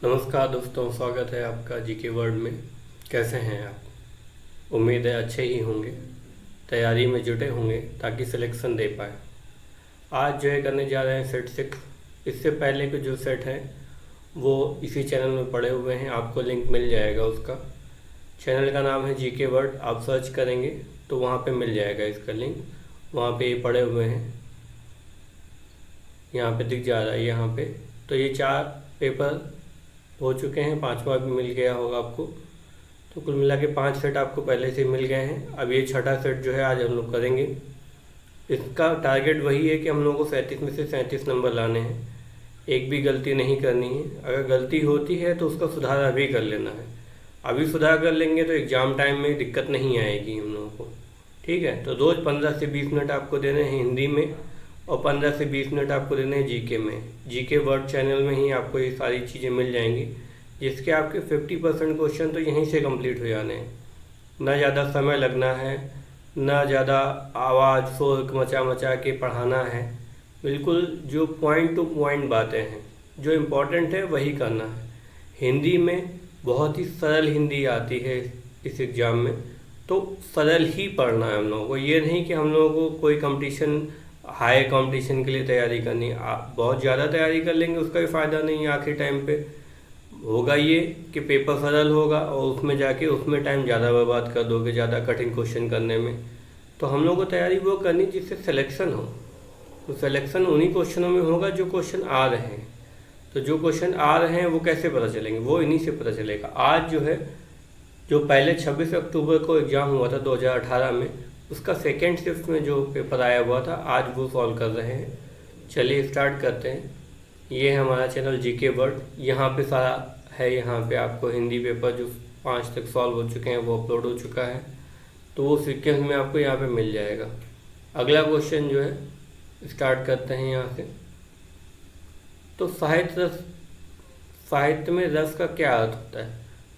नमस्कार दोस्तों, स्वागत है आपका जीके वर्ल्ड में। कैसे हैं आप? उम्मीद है अच्छे ही होंगे, तैयारी में जुटे होंगे ताकि सिलेक्शन दे पाए। आज जो है करने जा रहे हैं सेट 6। इससे पहले के जो सेट हैं वो इसी चैनल में पड़े हुए हैं, आपको लिंक मिल जाएगा उसका। चैनल का नाम है जीके वर्ल्ड, आप सर्च करेंगे तो वहाँ पे मिल जाएगा इसका लिंक। वहाँ पे ये पड़े हुए हैं, यहाँ पे दिख जा रहा है यहाँ पे। तो ये 4 पेपर हो चुके हैं, 5वां भी मिल गया होगा आपको। तो कुल मिला के 5 सेट आपको पहले से मिल गए हैं। अब ये छठा सेट जो है आज हम लोग करेंगे। इसका टारगेट वही है कि हम लोगों को 37 में से 37 नंबर लाने हैं, एक भी गलती नहीं करनी है। अगर गलती होती है तो उसका सुधार अभी कर लेना है। अभी सुधार कर लेंगे तो एग्ज़ाम टाइम में दिक्कत नहीं आएगी हम लोगों को। ठीक है, तो रोज़ 15 से 20 मिनट आपको देने हैं हिंदी में और 15 से 20 मिनट आपको देने हैं जीके में। जीके वर्ड चैनल में ही आपको ये सारी चीज़ें मिल जाएंगी, जिसके आपके 50% क्वेश्चन तो यहीं से कंप्लीट हो जाने हैं। ना ज़्यादा समय लगना है, ना ज़्यादा आवाज़ शोर मचा मचा के पढ़ाना है। बिल्कुल जो पॉइंट टू पॉइंट बातें हैं, जो इम्पोर्टेंट है वही करना है। हिंदी में बहुत ही सरल हिंदी आती है इस एग्ज़ाम में, तो सरल ही पढ़ना है हम लोगों को। ये नहीं कि हम लोगों को कोई कंपटीशन, हाई कंपटीशन के लिए तैयारी करनी है। आप बहुत ज़्यादा तैयारी कर लेंगे उसका भी फ़ायदा नहीं है। आखिर टाइम पे होगा ये कि पेपर सरल होगा और उसमें जाके उसमें टाइम ज़्यादा बर्बाद कर दोगे, ज़्यादा कठिन क्वेश्चन करने में। तो हम लोग को तैयारी वो करनी जिससे सिलेक्शन हो। तो सिलेक्शन उन्हीं क्वेश्चनों में होगा जो क्वेश्चन आ रहे हैं। तो जो क्वेश्चन आ रहे हैं वो कैसे पता चलेंगे? वो इन्हीं से पता चलेगा। आज जो है, जो पहले 26 अक्टूबर को एग्ज़ाम हुआ था 2018 में, उसका सेकेंड शिफ्ट में जो पेपर आया हुआ था, आज वो सॉल्व कर रहे हैं। चलिए स्टार्ट करते हैं। ये है हमारा चैनल जीके वर्ल्ड, यहाँ पे सारा है। यहाँ पे आपको हिंदी पेपर जो 5 तक सॉल्व हो चुके हैं वो अपलोड हो चुका है, तो वो सीक्वेंस में आपको यहाँ पे मिल जाएगा। अगला क्वेश्चन जो है स्टार्ट करते हैं यहाँ से। तो साहित्य में रस का क्या अर्थ होता है?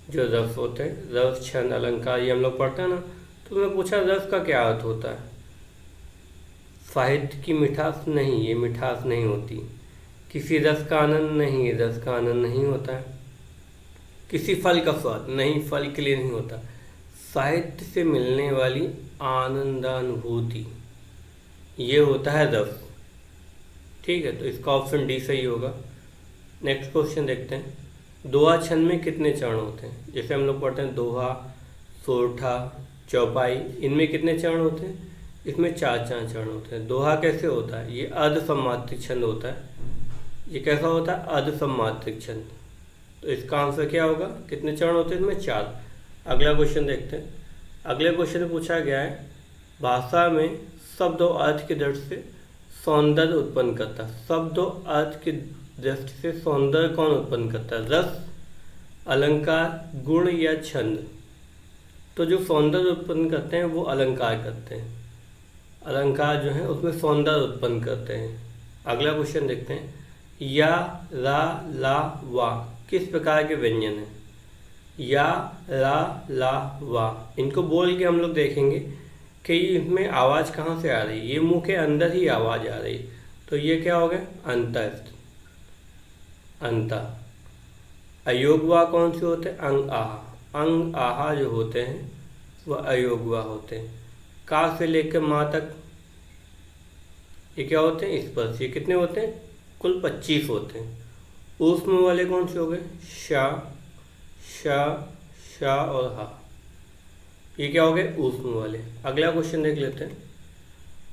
जो रस होते हैं, रस छंद अलंकार, ये हम लोग पढ़ते हैं ना। तो मैं पूछा रस का क्या अर्थ होता है? साहित्य की मिठास नहीं, ये मिठास नहीं होती। किसी रस का आनंद नहीं, रस का आनंद नहीं होता है। किसी फल का स्वाद नहीं, फल के लिए नहीं होता। साहित्य से मिलने वाली आनंदानुभूति, ये होता है रस। ठीक है, तो इसका ऑप्शन डी सही होगा। नेक्स्ट क्वेश्चन देखते हैं। दोहा छंद में कितने चरण होते हैं? जैसे हम लोग पढ़ते हैं दोहा, सोरठा, चौपाई, इनमें कितने चरण होते हैं? इसमें 4 चरण होते हैं। दोहा कैसे होता है? ये अर्धसमात्रिक छंद होता है। ये कैसा होता है? अर्धसमात्रिक छंद। तो इसका आंसर क्या होगा? कितने चरण होते हैं इसमें? 4। अगला क्वेश्चन देखते हैं। अगले क्वेश्चन में पूछा गया है, भाषा में शब्द और अर्थ की दृष्टि से सौंदर्य उत्पन्न करता है। शब्द और अर्थ की दृष्टि से सौंदर्य कौन उत्पन्न करता है? रस, अलंकार, गुण या छंद? तो जो सौंदर्य उत्पन्न करते हैं वो अलंकार करते हैं। अलंकार जो है उसमें सौंदर्य उत्पन्न करते हैं। अगला क्वेश्चन देखते हैं। या, रा, ला, वा किस प्रकार के व्यंजन हैं? या, रा, ला, वा, इनको बोल के हम लोग देखेंगे कि इसमें आवाज़ कहाँ से आ रही है। ये मुंह के अंदर ही आवाज़ आ रही, तो ये क्या हो गया? अंतस्थ, अंता। अयोगवा कौन से होते हैं? अंग, आहा। अंग, आहा जो होते हैं वह अयोगवा होते हैं। का से लेकर माँ तक ये क्या होते हैं? स्पर्श। ये कितने होते हैं? कुल 25 होते हैं। ऊष्म वाले कौन से हो गए? शा, शा, शा और हा। ये क्या हो गए? ऊष्म वाले। अगला क्वेश्चन देख लेते हैं।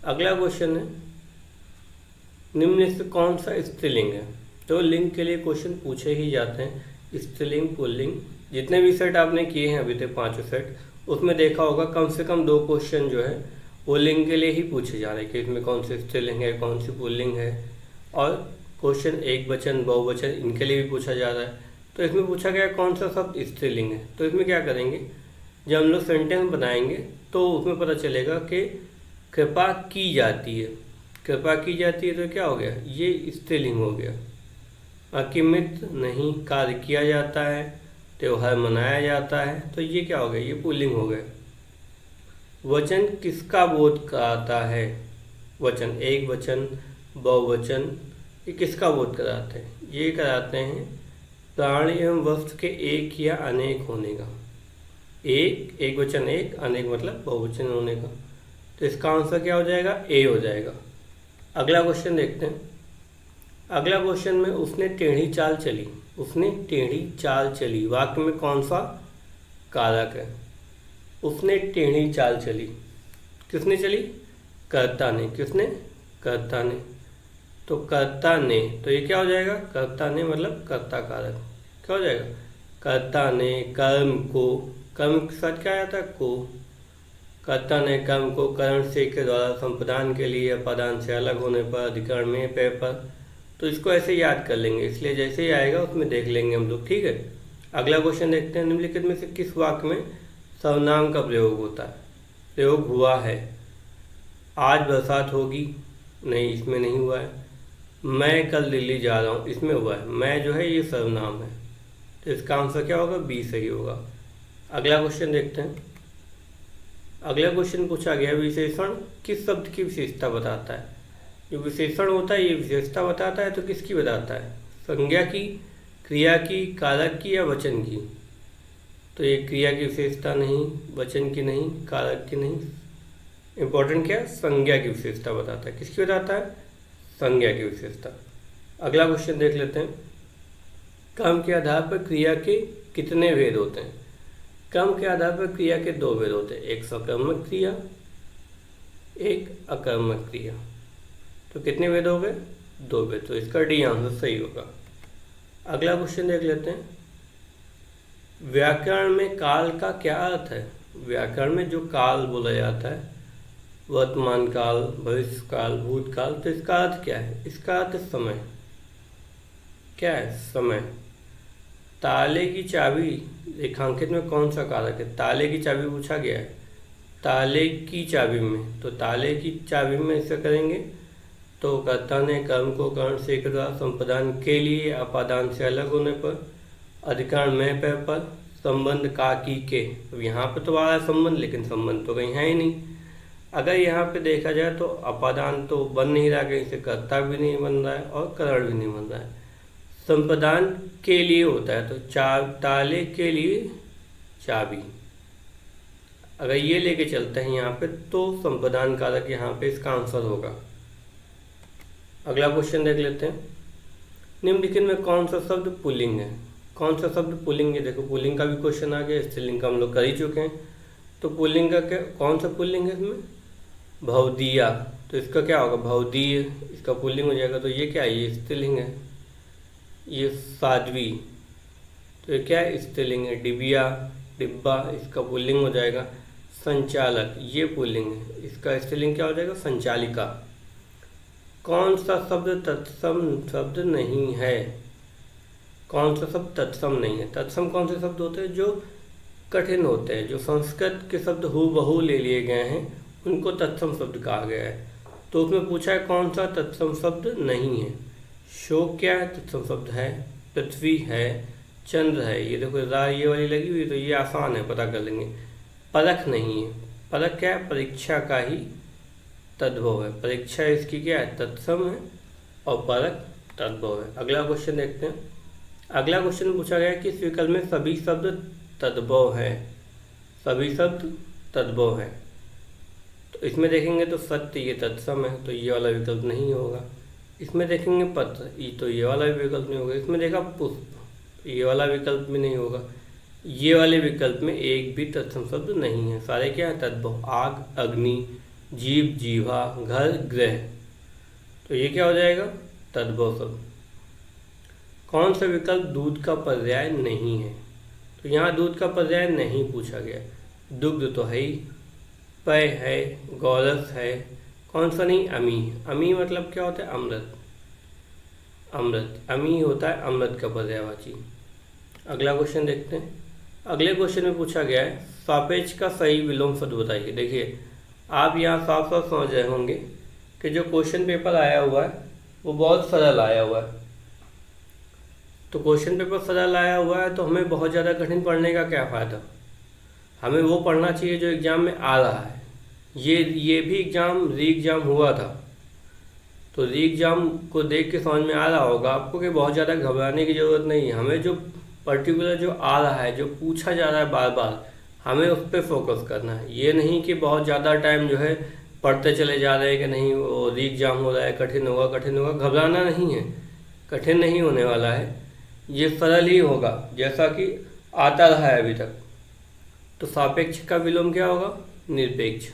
अगला क्वेश्चन है, निम्न से कौन सा स्त्रीलिंग है? तो लिंग के लिए क्वेश्चन पूछे ही जाते हैं। स्त्रीलिंग, पुल्लिंग, जितने भी सेट आपने किए हैं अभी तक 5 सेट, उसमें देखा होगा कम से कम 2 क्वेश्चन जो है वो लिंग के लिए ही पूछे जा रहे हैं कि इसमें कौन सी स्त्रीलिंग है, कौन सी पुल्लिंग है। और क्वेश्चन एक वचन, बहुवचन, इनके लिए भी पूछा जा रहा है। तो इसमें पूछा गया कौन सा शब्द स्त्रीलिंग है। तो इसमें क्या करेंगे, जब हम लोग सेंटेंस बनाएंगे तो उसमें पता चलेगा कि कृपा की जाती है। कृपा की जाती है तो क्या हो गया? ये स्त्रीलिंग हो गया। अकिमित नहीं, कार्य किया जाता है, त्योहार मनाया जाता है, तो ये क्या हो गया? ये पुल्लिंग हो गया। वचन किसका बोध कराता है? वचन, एक वचन, बहुवचन, ये किसका बोध कराते हैं? ये कराते हैं प्राणी एवं वस्तु के एक या अनेक होने का। एक वचन एक, अनेक मतलब बहुवचन होने का। तो इसका आंसर क्या हो जाएगा? ए हो जाएगा। अगला क्वेश्चन देखते हैं। अगला क्वेश्चन में उसने टेढ़ी चाल चली। उसने टेढ़ी चाल चली वाक्य में कौन सा कारक है? उसने टेढ़ी चाल चली, किसने चली? कर्ता ने। किसने? कर्ता ने। तो कर्ता ने, तो ये क्या हो जाएगा? कर्ता ने मतलब कर्ता कारक। क्या हो जाएगा? कर्ता ने कर्म को, कर्म के साथ क्या आता है? को। कर्ता ने कर्म को करण से के द्वारा संप्रदान के लिए अपादान से अलग होने पर अधिकरण में पे पर। तो इसको ऐसे याद कर लेंगे, इसलिए जैसे ही आएगा उसमें देख लेंगे हम लोग। ठीक है, अगला क्वेश्चन देखते हैं। निम्नलिखित में से किस वाक्य में सर्वनाम का प्रयोग होता है? प्रयोग हुआ है। आज बरसात होगी, नहीं इसमें नहीं हुआ है। मैं कल दिल्ली जा रहा हूँ, इसमें हुआ है। मैं जो है ये सर्वनाम है, तो इसका आंसर क्या होगा? बी सही होगा। अगला क्वेश्चन देखते हैं। अगला क्वेश्चन पूछा गया विशेषण किस शब्द की विशेषता बताता है? जो विशेषण होता है ये विशेषता बताता है, तो किसकी बताता है? संज्ञा की, क्रिया की, कारक की या वचन की? तो ये क्रिया की विशेषता नहीं, वचन की नहीं, कारक की नहीं। इंपॉर्टेंट क्या है? संज्ञा की विशेषता बताता है। किसकी बताता है? संज्ञा की विशेषता। अगला क्वेश्चन देख लेते हैं। क्रम के आधार पर क्रिया के कितने भेद होते हैं? क्रम के आधार पर क्रिया के दो भेद होते हैं, एक सकर्मक क्रिया, एक अकर्मक क्रिया। तो कितने भेद हो गए? दो भेद। तो इसका डी आंसर सही होगा। अगला क्वेश्चन देख लेते हैं। व्याकरण में काल का क्या अर्थ है? व्याकरण में जो काल बोला जाता है, वर्तमान काल, भविष्य काल, भूतकाल, तो इसका अर्थ क्या है? इसका अर्थ समय। क्या है? समय। ताले की चाबी रेखांकित में कौन सा कारक है? ताले की चाबी पूछा गया है। ताले की चाबी में, तो ताले की चाबी में इसे करेंगे तो कर्ता ने कर्म को करण से के द्वारा संप्रदान के लिए अपादान से अलग होने पर अधिकरण में पे पर संबंध का की के। अब यहाँ पे तो आ रहा है संबंध, लेकिन संबंध तो कहीं है ही नहीं। अगर यहाँ पे देखा जाए तो अपादान तो बन नहीं रहा, कहीं से कर्ता भी नहीं बन रहा है और करण भी नहीं बन रहा है। संप्रदान के लिए होता है, तो ताले के लिए चाबी, अगर ये लेके चलते हैं यहाँ पे तो संप्रदान कारक यहाँ पे इसका आंसर होगा। अगला क्वेश्चन देख लेते हैं। निम्नलिखित में कौन सा शब्द पुल्लिंग है? कौन सा शब्द पुल्लिंग है? देखो पुल्लिंग का भी क्वेश्चन आ गया, स्त्रीलिंग का हम लोग कर ही चुके हैं। तो पुल्लिंग का क्या, कौन सा पुल्लिंग है इसमें? भवदीया। तो इसका क्या होगा? भवदीय, इसका पुल्लिंग हो जाएगा। तो ये क्या है? ये स्त्रीलिंग है। ये साध्वी, तो ये क्या है? स्त्रीलिंग है। डिबिया, डिब्बा, इसका पुल्लिंग हो जाएगा। संचालक, ये पुल्लिंग है, इसका स्त्रीलिंग क्या हो जाएगा? संचालिका। कौन सा शब्द तत्सम शब्द नहीं है? कौन सा शब्द तत्सम नहीं है? तत्सम कौन से शब्द होते हैं? जो कठिन होते हैं, जो संस्कृत के शब्द हूबहू ले लिए गए हैं, उनको तत्सम शब्द कहा गया है। तो उसमें पूछा है कौन सा तत्सम शब्द नहीं है। शोक क्या है? तत्सम शब्द है। पृथ्वी है, चंद्र है। ये देखो ये वाली लगी हुई, तो ये आसान है, पता कर लेंगे। परख नहीं है। परख क्या है? परीक्षा का ही तद्भव है। परीक्षा इसकी क्या है? तत्सम है और परख तद्भव है। अगला क्वेश्चन देखते हैं। अगला क्वेश्चन पूछा गया कि इस विकल्प में सभी शब्द तद्भव है। सभी शब्द तद्भव है, तो इसमें देखेंगे तो सत्य, ये तत्सम है, तो ये वाला विकल्प नहीं होगा। इसमें देखेंगे पत्र, ये तो ये वाला भी विकल्प नहीं होगा। इसमें देखा पुष्प, ये वाला विकल्प भी नहीं होगा। ये वाले विकल्प में एक भी तत्सम शब्द नहीं है, सारे क्या है? तद्भव। आग, अग्नि, जीव, जीवा, घर, ग्रह, तो ये क्या हो जाएगा? तद्भव शब्द। कौन सा विकल्प दूध का पर्याय नहीं है? तो यहाँ दूध का पर्याय नहीं पूछा गया। दुग्ध तो है ही, पेय है, गौरस है, कौन सा नहीं? अमी। अमी मतलब क्या होता है? अमृत। अमृत, अमी होता है अमृत का पर्यायवाची। अगला क्वेश्चन देखते हैं। अगले क्वेश्चन में पूछा गया है सापेक्ष का सही विलोम शब्द बताइए। देखिए आप यहाँ साफ साफ समझ रहे होंगे कि जो क्वेश्चन पेपर आया हुआ है वो बहुत सरल आया हुआ है। तो क्वेश्चन पेपर सरल आया हुआ है तो हमें बहुत ज़्यादा कठिन पढ़ने का क्या फ़ायदा? हमें वो पढ़ना चाहिए जो एग्ज़ाम में आ रहा है। ये भी एग्ज़ाम री एग्ज़ाम हुआ था, तो री एग्ज़ाम को देख के समझ में आ रहा होगा आपको कि बहुत ज़्यादा घबराने की ज़रूरत नहीं है। हमें जो पर्टिकुलर जो आ रहा है, जो पूछा जा रहा है बार बार, हमें उस पर फोकस करना है। ये नहीं कि बहुत ज़्यादा टाइम जो है पढ़ते चले जा रहे हैं कि नहीं वो री एग्ज़ाम हो रहा है, कठिन होगा कठिन होगा। घबराना नहीं है, कठिन नहीं होने वाला है, ये सरल ही होगा जैसा कि आता रहा है अभी तक। तो सापेक्ष का विलोम क्या होगा? निरपेक्ष।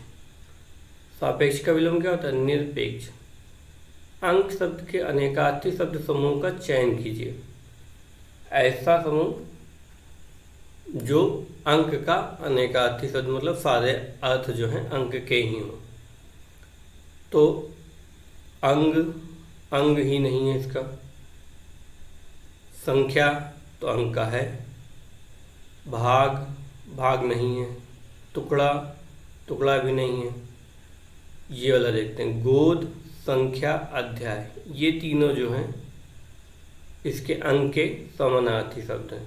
सापेक्ष का विलोम क्या होता है? निरपेक्ष। अंक शब्द के अनेकार्थी शब्द समूह का चयन कीजिए। ऐसा समूह जो अंक का अनेकार्थी शब्द मतलब सारे अर्थ जो हैं अंक के ही हों। तो अंग, अंग ही नहीं है इसका। संख्या तो अंक का है। भाग, भाग नहीं है। टुकड़ा, टुकड़ा भी नहीं है। ये वाला देखते हैं, गोद, संख्या, अध्याय, ये तीनों जो हैं इसके अंक के समानार्थी शब्द हैं।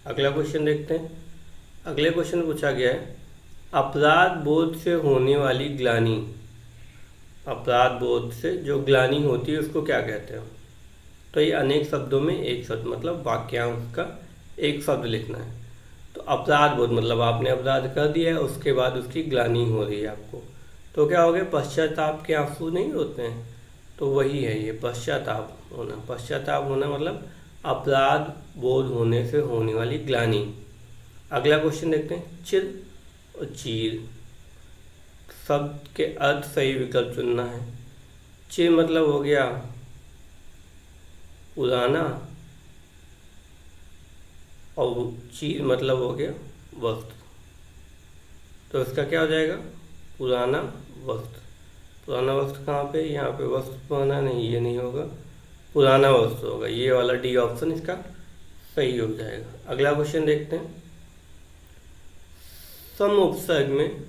अगला क्वेश्चन देखते हैं। अगले क्वेश्चन में पूछा गया है, अपराध बोध से होने वाली ग्लानि। अपराध बोध से जो ग्लानि होती है उसको क्या कहते हैं? तो ये अनेक शब्दों में एक शब्द मतलब वाक्यांश का एक शब्द लिखना है। तो अपराध बोध मतलब आपने अपराध कर दिया है, उसके बाद उसकी ग्लानि हो रही है आपको, तो क्या हो गया? पश्चाताप के आंसू नहीं होते हैं, तो वही है ये पश्चाताप होना। पश्चाताप होना मतलब अपराध बोध होने से होने वाली ग्लानि। अगला क्वेश्चन देखते हैं, चिर और चीर शब्द के अर्थ सही विकल्प चुनना है। चिर मतलब हो गया पुराना और चीर मतलब हो गया वस्त्र, तो इसका क्या हो जाएगा? पुराना वस्त्र। पुराना वस्त्र कहाँ पे? यहाँ पे वस्त्र पुराना नहीं, ये नहीं होगा, पुराना वस्त्र होगा। ये वाला डी ऑप्शन इसका सही हो जाएगा। अगला क्वेश्चन देखते हैं, सम उपसर्ग में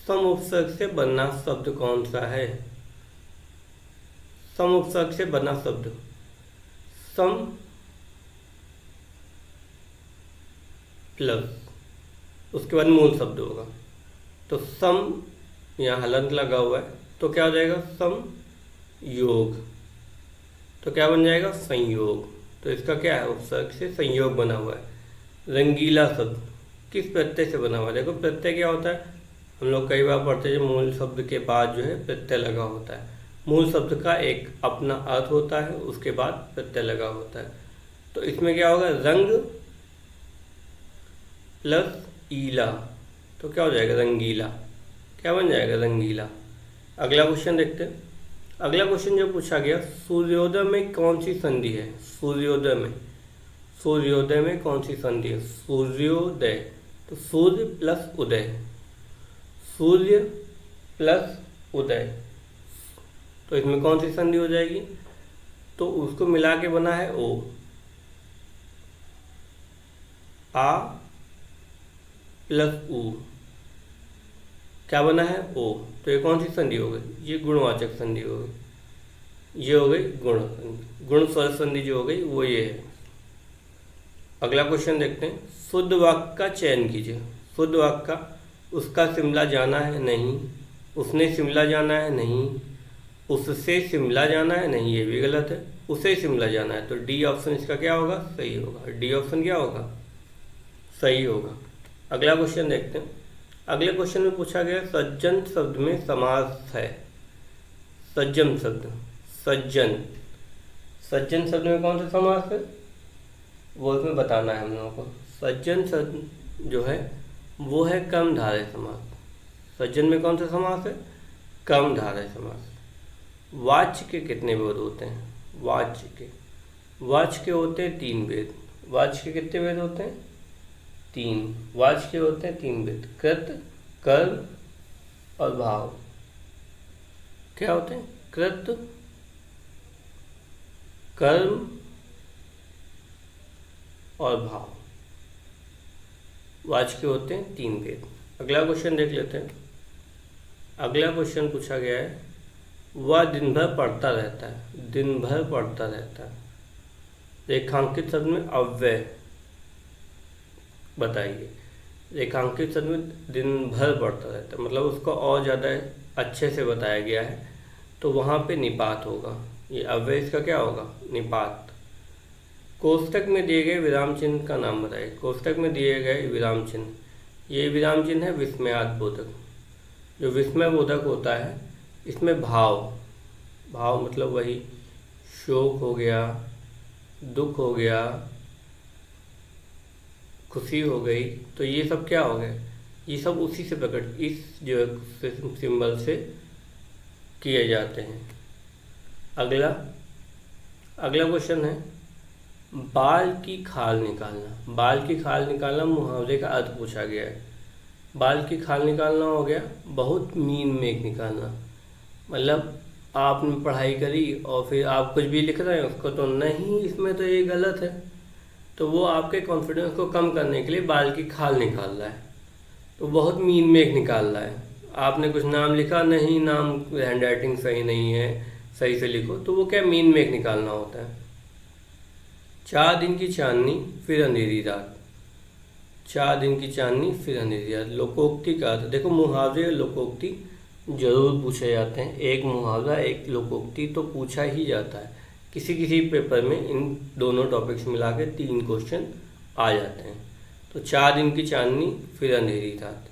सम उपसर्ग से बना शब्द कौन सा है? सम उपसर्ग से बना शब्द, सम प्लस उसके बाद मूल शब्द होगा। तो सम, यहाँ हलंत लगा हुआ है, तो क्या हो जाएगा? सम योग। तो क्या बन जाएगा? संयोग। तो इसका क्या है? उपसर्ग से संयोग बना हुआ है। रंगीला शब्द किस प्रत्यय से बना हुआ है? देखो प्रत्यय क्या होता है, हम लोग कई बार पढ़ते हैं मूल शब्द के बाद जो है प्रत्यय लगा होता है। मूल शब्द का एक अपना अर्थ होता है, उसके बाद प्रत्यय लगा होता है। तो इसमें क्या होगा? रंग प्लस ईला, तो क्या हो जाएगा? रंगीला। क्या बन जाएगा? रंगीला। अगला क्वेश्चन देखते हैं। अगला क्वेश्चन जो पूछा गया, सूर्योदय में कौन सी संधि है? सूर्योदय में, सूर्योदय में कौन सी संधि है? सूर्योदय, तो सूर्य प्लस उदय, सूर्य प्लस उदय, तो इसमें कौन सी संधि हो जाएगी? तो उसको मिला के बना है ओ, आ प्लस ऊ, क्या बना है? ओ। तो ये कौन सी संधि हो गई? ये गुणवाचक संधि हो गई। ये हो गई गुण संधि, गुण स्वर संधि जो हो गई वो ये है। अगला क्वेश्चन देखते हैं, शुद्ध वाक्य का चयन कीजिए। शुद्ध वाक्य का, उसका शिमला जाना है? नहीं। उसने शिमला जाना है? नहीं। उससे शिमला जाना है? नहीं, ये भी गलत है। उसे शिमला जाना है, तो डी ऑप्शन इसका क्या होगा? सही होगा। डी ऑप्शन क्या होगा? सही होगा। अगला क्वेश्चन देखते हैं। अगले क्वेश्चन में पूछा गया, सज्जन शब्द में समास है। सज्जन शब्द, सज्जन, सज्जन शब्द में कौन सा समास है वो इसमें बताना है हम लोगों को। सज्जन शब्द जो है वो है कर्मधारय समास। सज्जन में कौन सा समास है? कर्मधारय समास। वाच्य के कितने भेद होते हैं? वाच्य के होते हैं 3 भेद। वाच्य के कितने भेद होते हैं? 3। वाच्य के होते हैं 3 भेद, कृत, कर्म और भाव। क्या होते हैं? कृत, कर्म और भाव। वाच्य के होते हैं 3 भेद। अगला क्वेश्चन देख लेते हैं। अगला क्वेश्चन पूछा गया है, वह दिन भर पढ़ता रहता है। दिन भर पढ़ता रहता है। रेखांकित शब्द में अव्यय बताइए। रेखांकित शब्द में दिन भर पढ़ता रहता है मतलब उसको और ज़्यादा अच्छे से बताया गया है। तो वहाँ पे निपात होगा। ये अव्यय इसका क्या होगा? निपात। कोष्टक में दिए गए विराम चिन्ह का नाम बताइए। कोष्टक में दिए गए विराम चिन्ह, ये विराम चिन्ह है विस्मयादबोधक। जो विस्मय बोधक होता है इसमें भाव मतलब वही शोक हो गया, दुख हो गया, खुशी हो गई, तो ये सब क्या हो गए? ये सब उसी से प्रकट, इस जो सिंबल से किए जाते हैं। अगला क्वेश्चन है बाल की खाल निकालना। बाल की खाल निकालना मुहावरे का अर्थ पूछा गया है। बाल की खाल निकालना हो गया बहुत मीन मेघ निकालना। मतलब आपने पढ़ाई करी और फिर आप कुछ भी लिख रहे हैं उसको तो नहीं, इसमें तो ये गलत है, तो वो आपके कॉन्फिडेंस को कम करने के लिए बाल की खाल निकाल रहा है, तो बहुत मीन मेघ निकाल रहा है। आपने कुछ नाम लिखा, नहीं नाम हैंड राइटिंग सही नहीं है, सही से लिखो, तो वो क्या मीन मेघ निकालना होता है। 4 दिन की चांदनी फिर अंधेरी रात। 4 दिन की चांदनी फिर अंधेरी रात लोकोक्ति का अर्थ देखो। मुहावरे और लोकोक्ति जरूर पूछे जाते हैं। एक मुहावरा एक लोकोक्ति तो पूछा ही जाता है। किसी पेपर में इन दोनों टॉपिक्स मिला के 3 क्वेश्चन आ जाते हैं। तो 4 दिन की चांदनी फिर अंधेरी रात,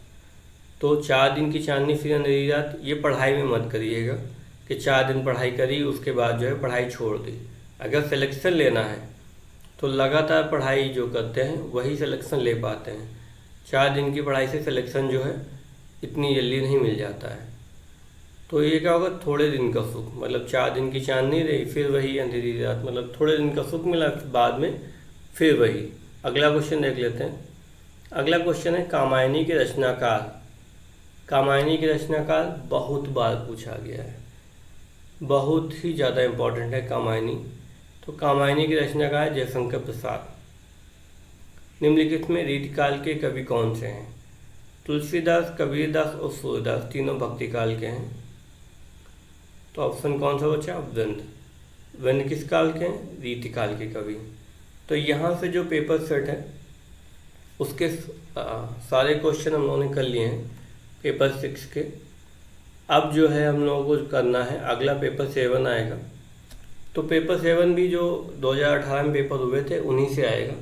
तो 4 दिन की चांदनी फिर अंधेरी रात, ये पढ़ाई में मत करिएगा कि 4 दिन पढ़ाई करी उसके बाद जो है पढ़ाई छोड़ दी। अगर सिलेक्शन लेना है तो लगातार पढ़ाई जो करते हैं वही सिलेक्शन ले पाते हैं। 4 दिन की पढ़ाई से सिलेक्शन जो है इतनी जल्दी नहीं मिल जाता है। तो ये क्या होगा? थोड़े दिन का सुख, मतलब 4 दिन की चांदनी रही फिर वही अंधेरी रात, मतलब थोड़े दिन का सुख मिला बाद में फिर वही। अगला क्वेश्चन देख लेते हैं। अगला क्वेश्चन है कामायनी के रचनाकार। कामायनी के रचनाकार बहुत बार पूछा गया है, बहुत ही ज़्यादा इम्पोर्टेंट है कामायनी। तो कामायनी की रचनाकार जयशंकर प्रसाद। निम्नलिखित में रीतिकाल के कवि कौन से हैं? तुलसीदास, कबीरदास और सूरदास, तीनों भक्ति काल के हैं। तो ऑप्शन कौन सा बचा? वृंद। वृंद किस काल के हैं? रीतिकाल के कवि। तो यहाँ से जो पेपर सेट है उसके सारे क्वेश्चन हम लोगों ने कर लिए हैं पेपर 6 के। अब जो है हम लोगों को करना है, अगला पेपर 7 आएगा। तो पेपर 7 भी जो 2018 में पेपर हुए थे उन्हीं से आएगा।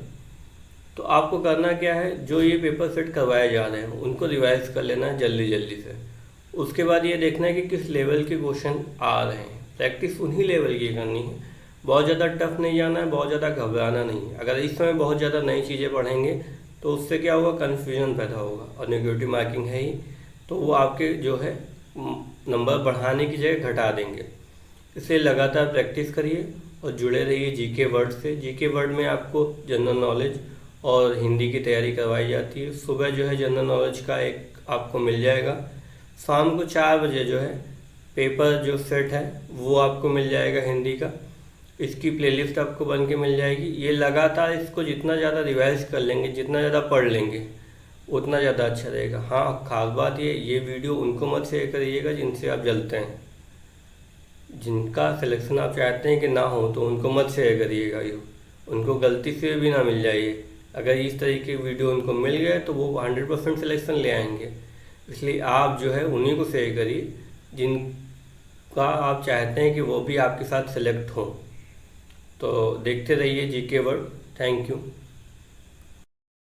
तो आपको करना क्या है, जो ये पेपर सेट करवाए जा रहे हैं उनको रिवाइज कर लेना है जल्दी से। उसके बाद ये देखना है कि किस लेवल के क्वेश्चन आ रहे हैं, प्रैक्टिस उन्हीं लेवल की करनी है। बहुत ज़्यादा टफ नहीं जाना है, बहुत ज़्यादा घबराना नहीं है। अगर इस समय बहुत ज़्यादा नई चीज़ें पढ़ेंगे तो उससे क्या होगा? कन्फ्यूजन पैदा होगा और नेगेटिव मार्किंग है ही, तो वो आपके जो है नंबर बढ़ाने की जगह घटा देंगे। इसलिए लगातार प्रैक्टिस करिए और जुड़े रहिए जीके वर्ड से। जीके वर्ड में आपको जनरल नॉलेज और हिंदी की तैयारी करवाई जाती है। सुबह जो है जनरल नॉलेज का एक आपको मिल जाएगा, शाम को 4 बजे जो है पेपर जो सेट है वो आपको मिल जाएगा हिंदी का। इसकी प्लेलिस्ट आपको बन के मिल जाएगी। ये लगातार इसको जितना ज़्यादा रिवाइज कर लेंगे, जितना ज़्यादा पढ़ लेंगे उतना ज़्यादा अच्छा रहेगा। हाँ, खास बात ये वीडियो उनको मत शेयर करिएगा जिनसे आप जलते हैं, जिनका सिलेक्शन आप चाहते हैं कि ना हो तो उनको मत शेयर करिएगा। ये उनको गलती से भी ना मिल जाइए। अगर इस तरीके की वीडियो उनको मिल गए तो वो 100% सिलेक्शन ले आएंगे। इसलिए आप जो है उन्हीं को शेयर करिए जिनका आप चाहते हैं कि वो भी आपके साथ सिलेक्ट हों। तो देखते रहिए जीके वर्ड। Thank you.